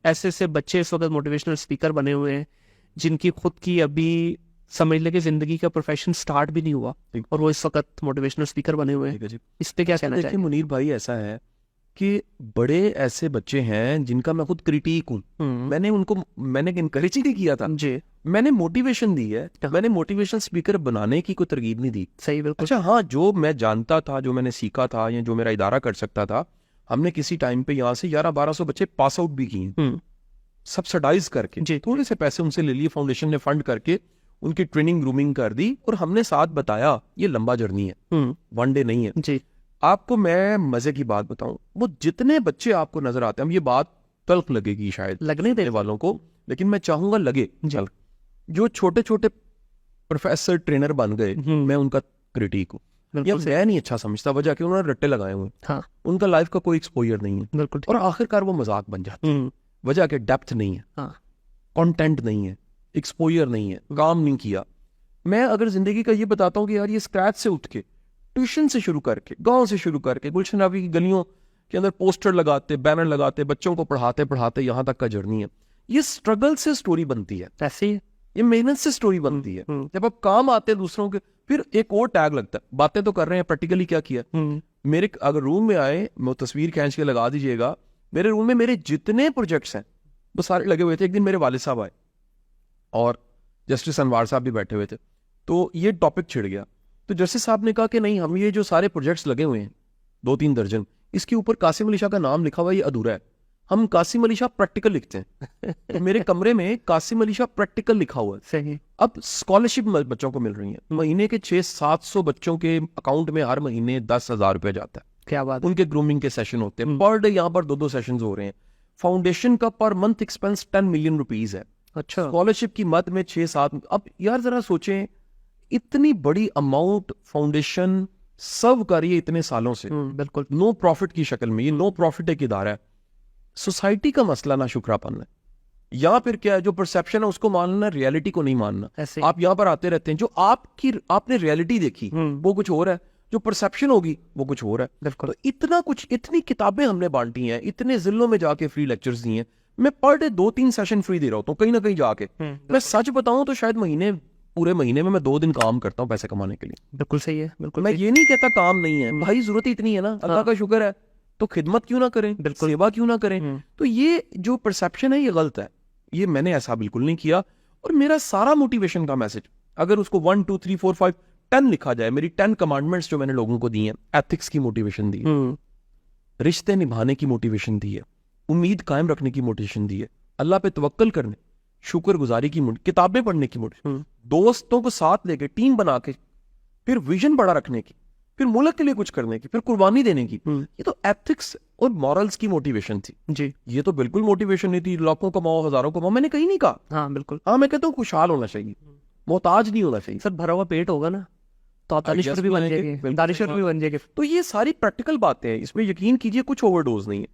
ऐसे ऐसे बच्चे इस वक्त मोटिवेशनल स्पीकर बने हुए हैं जिनकी खुद की अभी समझ ले कि जिंदगी का प्रोफेशन स्टार्ट भी नहीं हुआ और वो इस वक्त मोटिवेशनल स्पीकर बने हुए हैं। इस पे क्या कहना देखिए चाहिए? मुनीर भाई, ऐसा है कि बड़े ऐसे बच्चे हैं जिनका मैं खुद क्रिटिक हूँ। मैंने इनकरेज नहीं किया था, जी, मैंने मोटिवेशन दी है। मैंने मोटिवेशन स्पीकर बनाने की कोई तरगीब नहीं दी। सही, बिल्कुल। अच्छा हाँ, जो मैं जानता था, जो मैंने सीखा था, या जो मेरा इदारा कर सकता था, हमने किसी टाइम पे यहाँ से 1100-1200 बच्चे पास आउट भी किए, सब्सिडाइज करके। जी, थोड़े से पैसे उनसे ले लिए, फाउंडेशन ने फंड करके उनकी ट्रेनिंग ग्रूमिंग कर दी, और हमने साथ बताया ये लंबा जर्नी है, वन डे नहीं है। जी, आपको मैं मजे की बात बताऊं, वो जितने बच्चे आपको नजर आते हैं, ये बात तल्ख लगेगी शायद लगने दे वालों को, लेकिन मैं चाहूंगा लगे। चल, जो छोटे छोटे प्रोफेसर ट्रेनर बन गए, मैं उनका क्रिटिक हूँ। या मैं नहीं अच्छा समझता, वजह कि उन्होंने रट्टे लगाए हुए। हाँ, उनका लाइफ का कोई एक्सपोजर नहीं है, बिल्कुल। और आखिरकार वो मजाक बन जाते हैं। वजह कि डेप्थ नहीं है, हाँ, कंटेंट नहीं है, एक्सपोजर नहीं है, काम नहीं किया। मैं अगर जिंदगी का ये बताता हूँ कि यार ये स्क्रैच से उठ के, ट्यूशन से शुरू करके, गांव से शुरू करके, गुलशन नबी की गलियों के अंदर पोस्टर लगाते, बैनर लगाते, बच्चों को पढ़ाते पढ़ाते यहाँ तक का जर्नी है। ये स्ट्रगल से स्टोरी बनती है, ऐसे ही ये मेहनत से स्टोरी बनती है। जब आप काम आते हैं दूसरों के, फिर एक और टैग लगता है, बातें तो कर रहे हैं, प्रैक्टिकली क्या किया। मेरे अगर रूम में आए, वो तस्वीर खींच के लगा दीजिएगा, मेरे रूम में मेरे जितने प्रोजेक्ट्स हैं वो सारे लगे हुए थे। एक दिन मेरे वालिद साहब आए और जस्टिस अनवार साहब भी बैठे हुए थे, तो ये टॉपिक छिड़ गया। तो जस्टिस साहब ने कहा कि नहीं, हम ये जो सारे प्रोजेक्ट्स लगे हुए हैं 2-3 दर्जन, इसके ऊपर कासिम अली शाह का नाम लिखा हुआ है, ये अधूरा है, हम कासिम अली शाह प्रैक्टिकल लिखते हैं। तो मेरे कमरे में कासिम अली शाह प्रैक्टिकल लिखा हुआ है। सही। अब स्कॉलरशिप बच्चों को मिल रही है, महीने के 600-700 बच्चों के अकाउंट में हर महीने 10,000 रुपए जाता है। क्या बात। उनके ग्रूमिंग के सेशन होते हैं पर डे, यहाँ पर 2-2 सेशन हो रहे हैं। फाउंडेशन का per month expense 10 million rupees है। अच्छा, स्कॉलरशिप की मद में 6-7। अब यार जरा सोचें, इतनी बड़ी अमाउंट फाउंडेशन सर्व कर रही है इतने सालों से, बिल्कुल। नो प्रॉफिट की शक्ल में। ये नो प्रॉफिट एक इदारा है। सोसाइटी का मसला ना शुक्रापन है, या फिर क्या है, जो परसेप्शन है उसको मानना, रियलिटी को नहीं मानना। ऐसे आप यहाँ पर आते रहते हैं, जो आपने रियलिटी देखी वो कुछ और है, जो परसेप्शन होगी वो कुछ और है। बिल्कुल। तो इतना कुछ, इतनी किताबें हमने बांटी हैं, इतने जिलों में जाके फ्री लेक्चर्स दिए हैं। मैं पर डे 2-3 सेशन फ्री दे रहा हूँ कहीं ना कहीं जाके। मैं सच बताऊं तो शायद पूरे महीने में मैं 2 दिन काम करता हूँ पैसे कमाने के लिए। बिल्कुल सही है, बिल्कुल। मैं ये नहीं कहता काम नहीं है भाई, जरूरत इतनी है ना, अल्लाह का शुक्र है, तो खिदमत क्यों ना करें, बिल्कुल। सेवा क्यों ना करें। तो ये जो परसेप्शन है ये गलत है, ये मैंने ऐसा बिल्कुल नहीं किया। और मेरा सारा मोटिवेशन का मैसेज, अगर उसको 1 2 3 4 5 10 लिखा जाए, मेरी 10 कमांडमेंट्स जो मैंने लोगों को दी हैं, एथिक्स की मोटिवेशन दी है, रिश्ते निभाने की मोटिवेशन दी है, उम्मीद कायम रखने की मोटिवेशन दी है, अल्लाह पे तवक्कल करने, शुक्रगुजारी की, किताबें पढ़ने की मोटिवेशन, दोस्तों को साथ लेके टीम बना के, फिर विजन बड़ा रखने की, फिर मुल्क के लिए कुछ करने की, फिर कुर्बानी देने की। ये तो एथिक्स और मॉरल्स की मोटिवेशन थी जी। ये तो बिल्कुल मोटिवेशन नहीं थी लाखों कमाओ हजारों कमाओ, मैंने कहीं नहीं कहा। हाँ, बिल्कुल। हाँ, मैं कहता हूँ खुशहाल होना चाहिए, मोहताज नहीं होना चाहिए। सर, भरा हुआ पेट होगा ना तो आप दानिश्वर भी बन जाएंगे, दानिश्वर भी बन जाएंगे। तो ये सारी प्रैक्टिकल बातें हैं, इसमें यकीन कीजिए कुछ ओवरडोज नहीं है।